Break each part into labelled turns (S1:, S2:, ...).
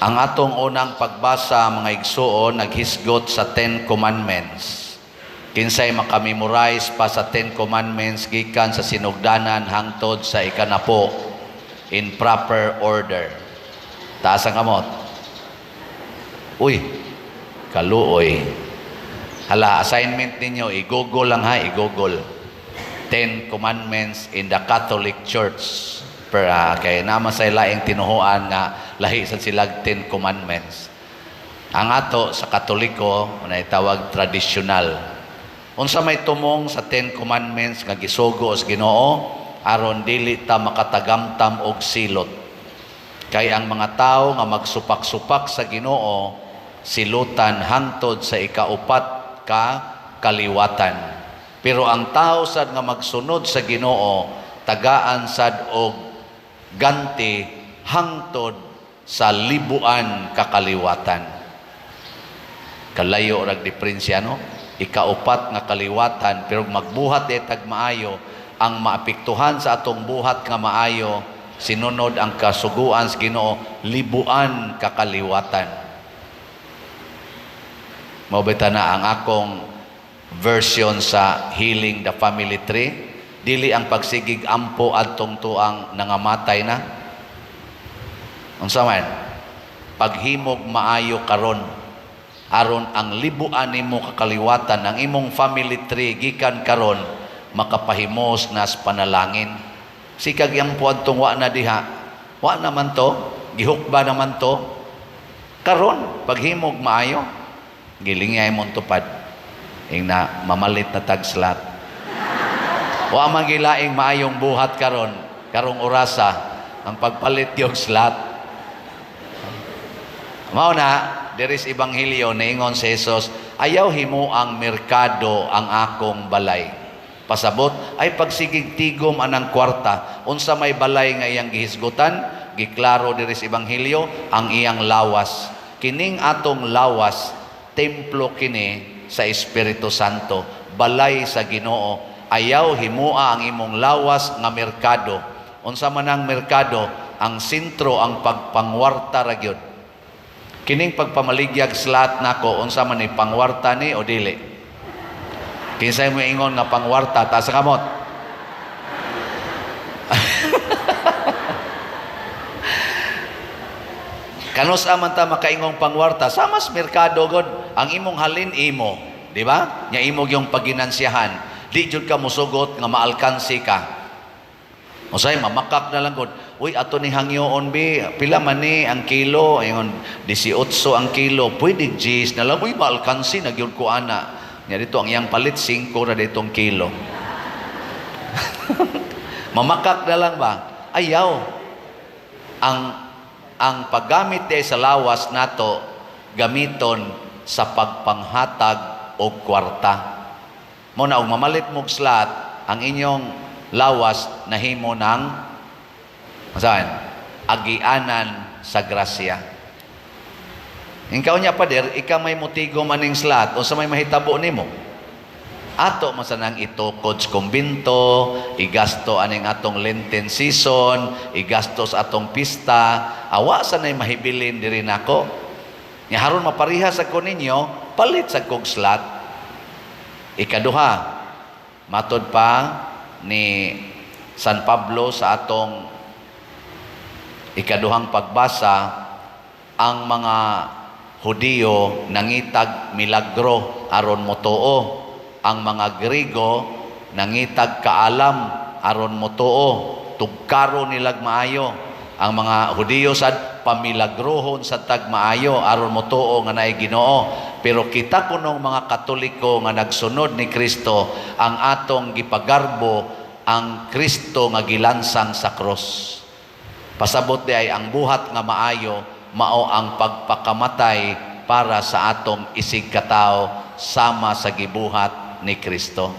S1: Ang atong unang pagbasa, mga igsuon, naghisgot sa Ten Commandments. Kinsay makamemorize pa sa Ten Commandments gikan sa sinugdanan hangtod sa ikanapo in proper order. Taas ang kamot. Uy, kaluoy. Hala, assignment ninyo, i-google lang ha, i-google. Ten Commandments in the Catholic Church. Kaya naman sa ilaing tinuhuan nga lahi sa silag Ten Commandments. Ang ato sa Katoliko, na itawag tradisyonal. Unsa may tumong sa Ten Commandments nga gisugo os Ginoo aron dili ta makatagamtam og silot. Kay ang mga tao nga magsupak-supak sa Ginoo silutan hangtod sa ikaupat ka kaliwatan. Pero ang tao sad nga magsunod sa Ginoo tagaan sad og ganti hangtod sa libuan kakaliwatan. Kalayo rag diferensya no? Ikaupat nga kaliwatan pero magbuhat etag maayo ang maapektuhan sa atong buhat nga maayo sinunod ang kasuguan sa Ginoo libuan kakaliwatan. Maubita na ang akong version sa Healing the Family Tree. Dili ang pagsigig ampo adtong tuang nangamatay na. Unsa man? Paghimog maayo karon aron ang libuan nimo kakaliwatan ang imong family tree gikan karon makapahimos nas panalangin. Sikag ampo adtong wa na diha. Wa naman to, gihukba naman to. Karon paghimog maayo gilingay mo tupad. Ingna mamalit na tagslat. Wa magilaing maayong buhat karon, karong orasa ang pagpalit yung slot. Mao na, there is ebanghelyo niingon si Jesus, ayaw himo ang merkado ang akong balay. Pasabot ay pagsigig tigom anang kwarta, unsa may balay nga iyang gihisgutan, giklaro there is ebanghelyo ang iyang lawas. Kining atong lawas, templo kini sa Espiritu Santo, balay sa Ginoo. Ayaw himua ang imong lawas nga merkado. Unsa man ang merkado, ang sentro ang pagpangwarta ra gyud. Kining pagpamaligyag slot nako, unsa man ni pangwarta ni o dili? Kinsay mo ingon nga pangwarta ta sa kamot? Kanus aman ta makaingong pangwarta, sa mas merkado god ang imong halin imo, di ba? Nya imo yung paginansiyahan. Di jud ka musugot nga maalkansi ka. Usay mamakak na lang gud. Uy ato ni hangyoon bi, pila man ni ang kilo? Ayon 18 ang kilo. Pwede G's na lang. Uy maalkansi na gyud ko ana. Nya dito ang iyang palit 5 ra ditong kilo. Mamakak na lang ba? Ayaw. Ang paggamit sa lawas nato gamiton sa pagpanghatag og kwarta. Mo na og mamalit mog slot ang inyong lawas nahimo ng saan? Agianan sa grasya. Ingkaw niya pader, ika may mutigo maning slot o sa may mahitabo nimo. Ato masanang itukod sa kumbinto, igasto aning atong Lenten season, igasto sa atong pista, awa sa nay mahibilin diri nako. Nya haron maparihas ako ninyo, palit sa kog slot. Ikaduha, matod pa ni San Pablo sa atong ikaduhang pagbasa, ang mga Hudiyo nangitag milagro aron motuo, ang mga Griego nangitag kaalam aron motuo, tugkaro nilag maayo. Ang mga Hudiyo sad pamilagrohon sa tagmaayo aron motuo nga naay Ginoo. Pero kita kunong mga Katoliko nga nagsunod ni Kristo, ang atong gipagarbo ang Kristo nga gilansang sa cross. Pasabot di ay ang buhat nga maayo mao ang pagpakamatay para sa atong isig katao sama sa gibuhat ni Kristo.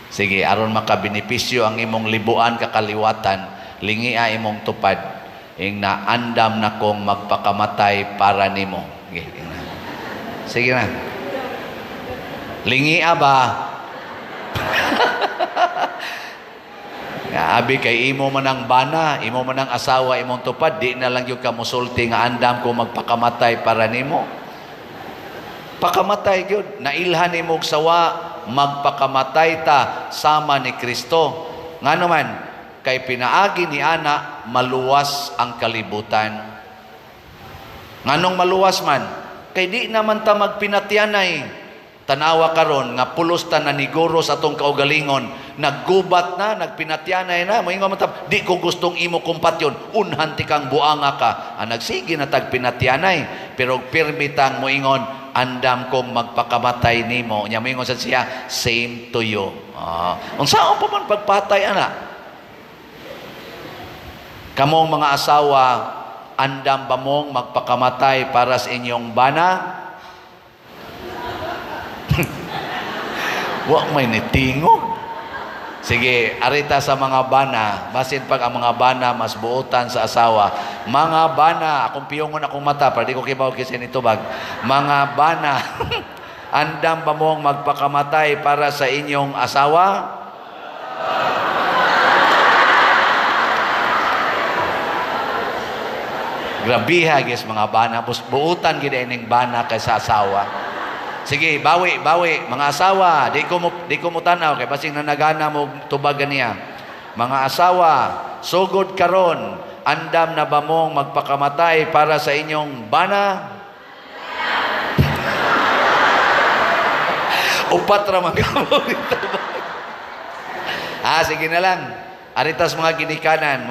S1: Sige, aron makabenepisyo ang imong libuan kakaliwatan, lingia imong tupad ing naandam na kong magpakamatay para nimo. Sige na. Lingia ba? Abi kay imo man ang bana, imo man ang asawa, imong tupad, di na lang yung kamusulti nga andam kung magpakamatay para nimo. Pakamatay gyud, nailhan nimo og sawa, magpakamatay ta sama ni Kristo. Ngano man kay pinaagi ni ana maluwas ang kalibutan. Nganong maluwas man? Kay di naman ta magpinatyanay. Tanawa karon nga pulos ta naniguro sa atong kaugalingon, naggubat na, nagpinatyanay na, moingon man ta, di ko gustong imo kumpatyon, unhan ti kang buanga ka. Nagsige na tagpinatyanay, pero pirmitang moingon, andam kong magpakamatay nimo. Nya moingon sa siya, same to you. Unsaon pa man pagpatay ana? Kamong mga asawa, andam ba mong magpakamatay para sa inyong bana? Wa may nitingog. Sige, arita sa mga bana, basin pag ang mga bana mas buotan sa asawa. Mga bana, akong piyongon akong mata, para di ko kibaw kasi nito bag. Mga bana, andam ba mong magpakamatay para sa inyong asawa? Grabiha, guys, mga bana. Buutan gid ining bana kaysa asawa. Sige, bawi, mga asawa, di ko mo tanaw kay basing nanagana mo tubagan niya. Mga asawa, sugod karon, andam na ba mong magpakamatay para sa inyong bana? Upat ra man kamo. Sige na lang. Aritas mga ginikanan,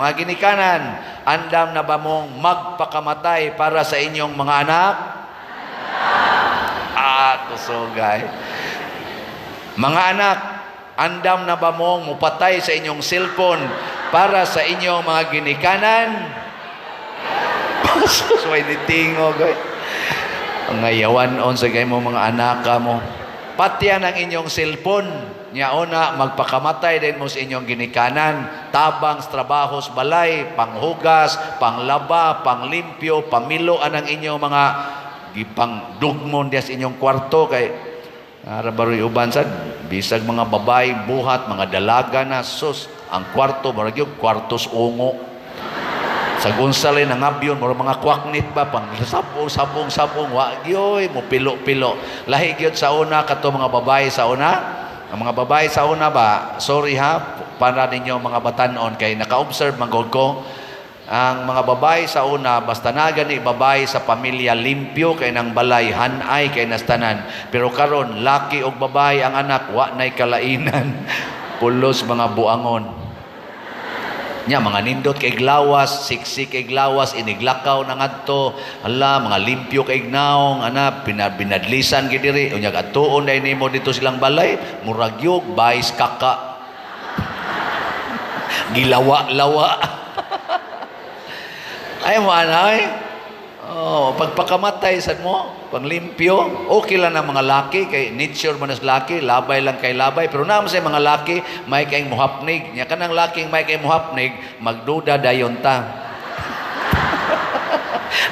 S1: andam na ba mong magpakamatay para sa inyong mga anak? Kusogay. Mga anak, andam na ba mong mupatay sa inyong cellphone para sa inyong mga ginikanan? Suway ni tingog. Ang ngayawan sa kayo mo mga anak mo. Patyan ang inyong cellphone. Nya una, magpakamatay din mo sa inyong ginikanan. Tabang sa trabahos balay, panghugas, panglaba, panglimpyo, pamiloan ang inyong mga gipang dugmon dias inyong kwarto kay arabaroy uban sad bisag mga babae buhat mga dalaga na sus ang kwarto murag yung kwartos ungo sa gunsalay nangabyon murag mga kwaknit ba pang sabong wa gyoy mo pilo lahi gyud sa una kato mga babae sa una ang mga babae sa una ba sorry ha para ninyo mga batanon kay naka-observe manggod ko. Ang mga babae sa una, basta na gani babae sa pamilya limpyo kay nang balay, hanay kay nastanan. Pero karon laki og babae ang anak, wa nay kalainan. Pulos mga buangon. Nya mga nindot kay glawas, siksik kay glawas, iniglakaw na ngadto. Ala, mga limpyo kay gnaong, binadlisan gid diri. Unya atuon day nimo dito silang balay, murag yog, bayis kaka. Gilawa-lawa. Ay mo anay. Pagpakamatay sad mo, panglimpyo, okay lang ang mga laki kay nature man as laki, labay lang kay labay, pero naman sa mga laki may kay muhapnig. Nya kanang laking may kay muhapnig, magduda dayon ta.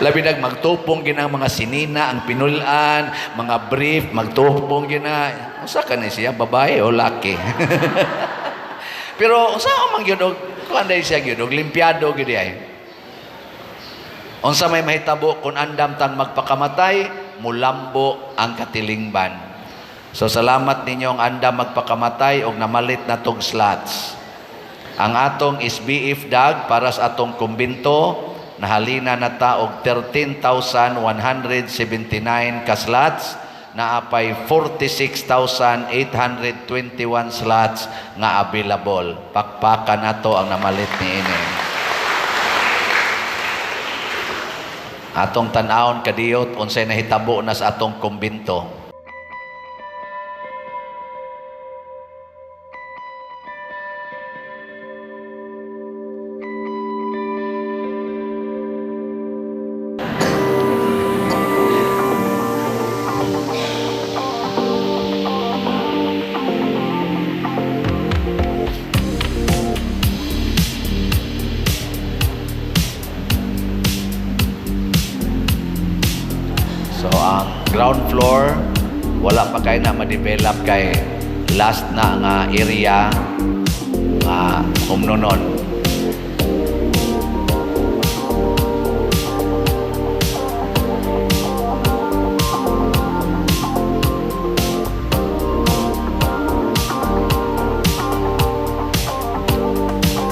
S1: Labi nag magtupong ginang mga sinina, ang pinulan, mga brief, magtupong gina. Usa ka ni siya babae o laki. Pero unsa man gyud og kuanday siya gyud og limpyado gyud ay. Unsa may mahitabo kung andam tan magpakamatay, mulambo ang katilingban. So salamat ninyong andam magpakamatay og namalit na tong slots. Ang atong SBF dag para sa atong kumbinto nahalina na ta og 13,179 ka slots, naapay 46,821 slots nga available. Pakpakan nato ang namalit niini. Atong tan-awon kadiyot unsay nahitabo na sa atong kumbinto. So ang ground floor wala pa kay na ma-develop kay last na nga area mga humnonon.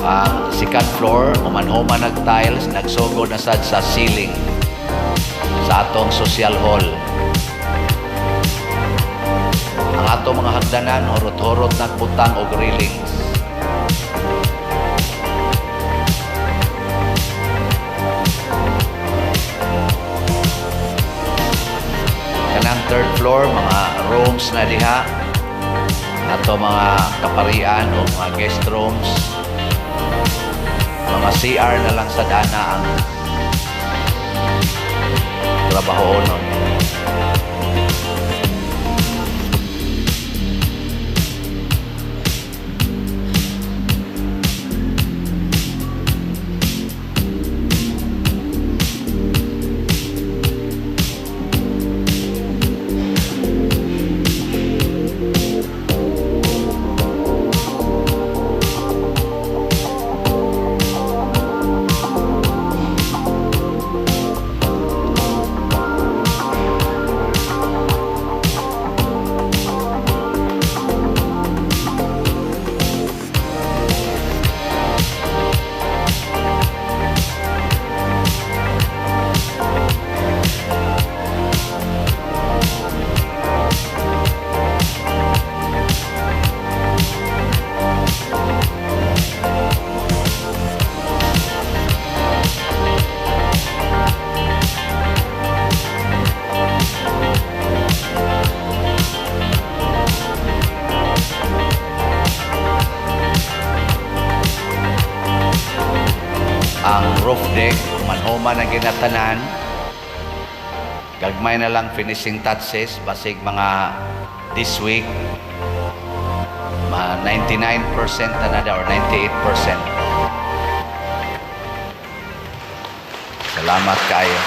S1: Ang second floor, human-human nag-tiles, nagsugod na sad sa ceiling sa atong social hall. Ang atong mga hagdanan, hurot-hurot nagbutang og railings. Kanang third floor, mga rooms na diha, ato mga kaparian o mga guest rooms. Mga CR na lang sa dana ang trabaho nun. Ang roof deck, human-human ang ginatanan. Gagmay na lang finishing touches, basig mga this week, mga 99% na na or 98%. Salamat kayo.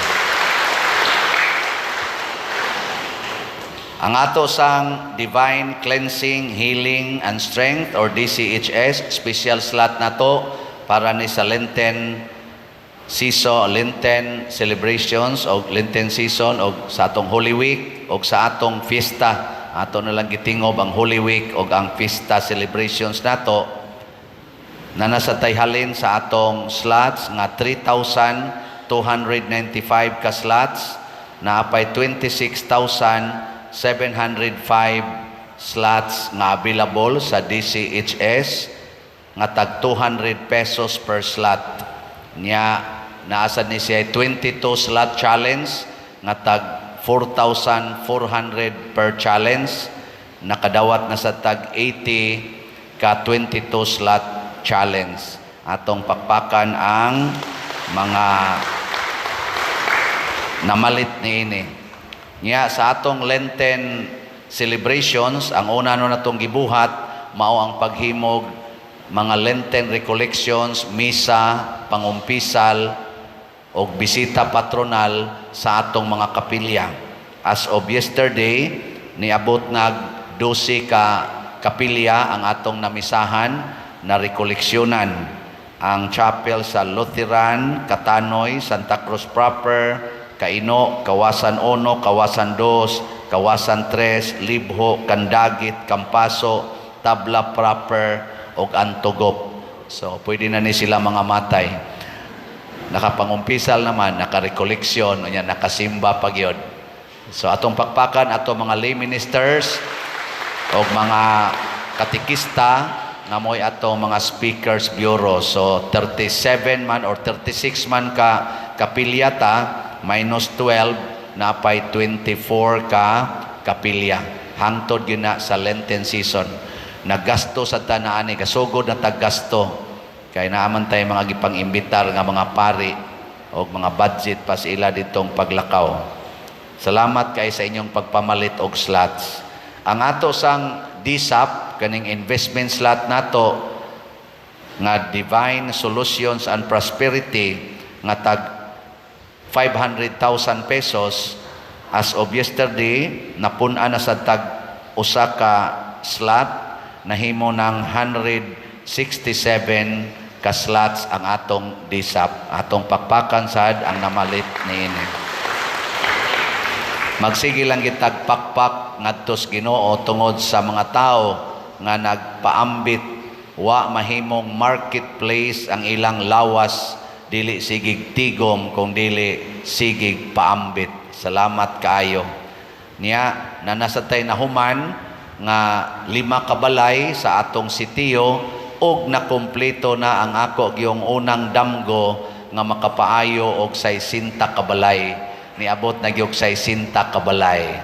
S1: Ang ato sang Divine Cleansing, Healing, and Strength or DCHS, special slot na to para ni sa Lenten season, Lenten celebrations o Lenten season o sa atong Holy Week o sa atong fiesta. Ato na lang gitingob ang Holy Week o ang fiesta celebrations nato na nasa tayhalin sa atong slots nga 3,295 ka slots na apay 26,705 slots nga available sa DCHS nga tag 200 pesos per slot. Nya naasad ni siya 22 slot challenge nga tag 4,400 per challenge. Nakadawat na sa tag 80 ka 22 slot challenge. Atong pakpakan ang mga namalit niini. Nya sa atong Lenten celebrations, ang una no natong gibuhat mao ang paghimog mga Lenten recollections, misa, pangumpisal, o bisita patronal sa atong mga kapilya. As of yesterday, niabot nag 12 ka kapilya ang atong namisahan na rekoleksyonan. Ang chapel sa Lutheran, Katanoy, Santa Cruz Proper, Kaino, Kawasan 1, Kawasan 2, Kawasan 3, Libho, Candagit, Campaso, Tabla Proper, o Antogop. So, pwede na ni sila mga matay. Nakapangumpisal naman, nakarekoleksyon, o yan, nakasimba pag yun. So, atong pakpakan, atong mga lay ministers, o mga katikista, na mo'y atong mga speakers bureau. So, 37 man or 36 man ka kapilyata, minus 12, napay 24 ka kapilya. Hangtod yun na sa Lenten season. Naggasto sa tanaan ni kasugod na taggasto kay naaman tayo mga gipang-imbitar nga mga pari o mga budget pa sila ditong paglakaw. Salamat kay sa inyong pagpamalit og slots. Ang ato sang DSAP kaning investment slot nato nga Divine Solutions and Prosperity nga tag 500,000 pesos as of yesterday napun-an na sa tag usa ka slot nahimo ng 67 ka slots ang atong disap. Atong pakpakan sad ang namalit niini. Magsige lang kitag pakpak ngadto sa Ginoo tungod sa mga tao nga nagpaambit wa mahimong marketplace ang ilang lawas, dili sigig tigom kung dili sigig paambit. Salamat kaayo. Niya nanasatay na human nga 5 kabalay sa atong sitiyo og nakumpleto na ang ako gyung unang damgo nga makapaayo og 60 kabalay. Niabot na gyud 60 kabalay.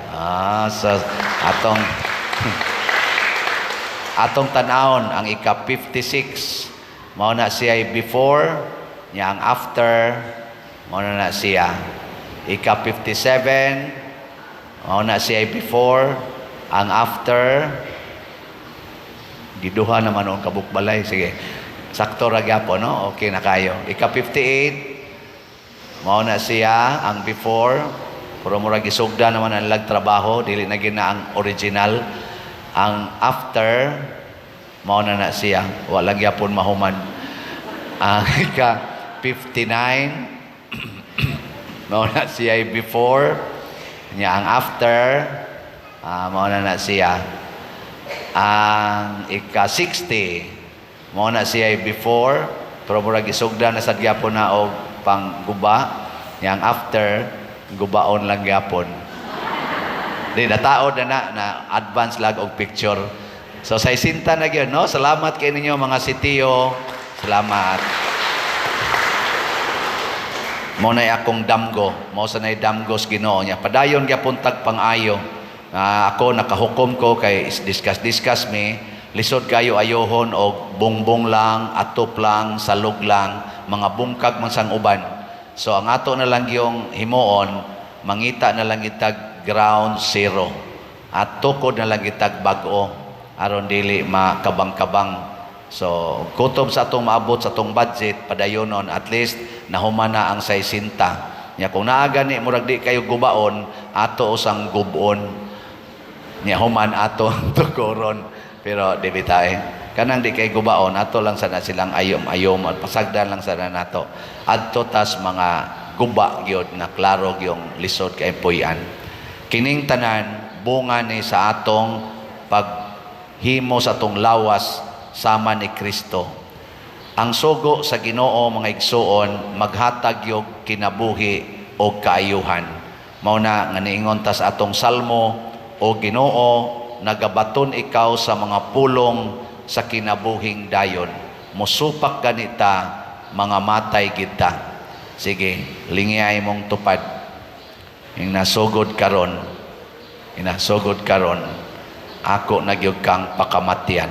S1: So atong atong tanawon ang ika-56 mao na siya before, nya ang after mao na siya ika-57 mao na siya before, ang after giduha naman ang kabukbalay. Sige, sakto ra gyapon, no? Okay na kayo. Ika-58 mao na siya ang before, pero murag gisugda naman ang trabaho, dili na gina ang original. Ang after mao na siya, wala gyapon mahuman. Ang ika-59 mao na siya before, nya ang after mao na siya. Ang ika-60 mao na siya before, pero murag gisugda na sad gyapon na og pangguba. Yang after gubaon lang gyapon. Di nataod na advance lag og picture. So sa isinta na gyud, no? Salamat kay ninyo mga sitiyo. Salamat. Mo na akong damgo, mo sa nay damgo sa Ginoo niya. Padayon gyapon tag pangayo. Ako nakahukom ko kay discuss me. Lisod kayo ayohon og bongbong lang, atop lang, salog lang, mga bungkag man sang uban. So ang ato na lang yung himuon, mangita na lang itag ground zero. At tukod na lang itag bag-o, aron dili makabang-kabang. So kutob sa atong maabot sa atong budget, padayonon, at least nahumana ang 60. Nya kung naaga ni murag di kayo gubaon, ato usang gubon. Nya human ato tukoron. Pero di bitay, kanang di kay gubaon, ato lang sana silang ayom at pasagdan lang sana nato. Adto tas mga guba gyud na klaro gyung lisod kay puyan. Kining tanan bunga ni sa atong paghimo sa atong lawas sama ni Kristo. Ang sugo sa Ginoo mga igsuon maghatag gyud kinabuhi o kaayuhan. Mao na nga niingon ta sa atong salmo, o Ginoo, nagabaton ikaw sa mga pulong sa kinabuhing dayon. Musupak ganita, mga matay kita. Sige, lingiyay mong tupad. Yung nasugod karon, ako nagyug kang pakamatian.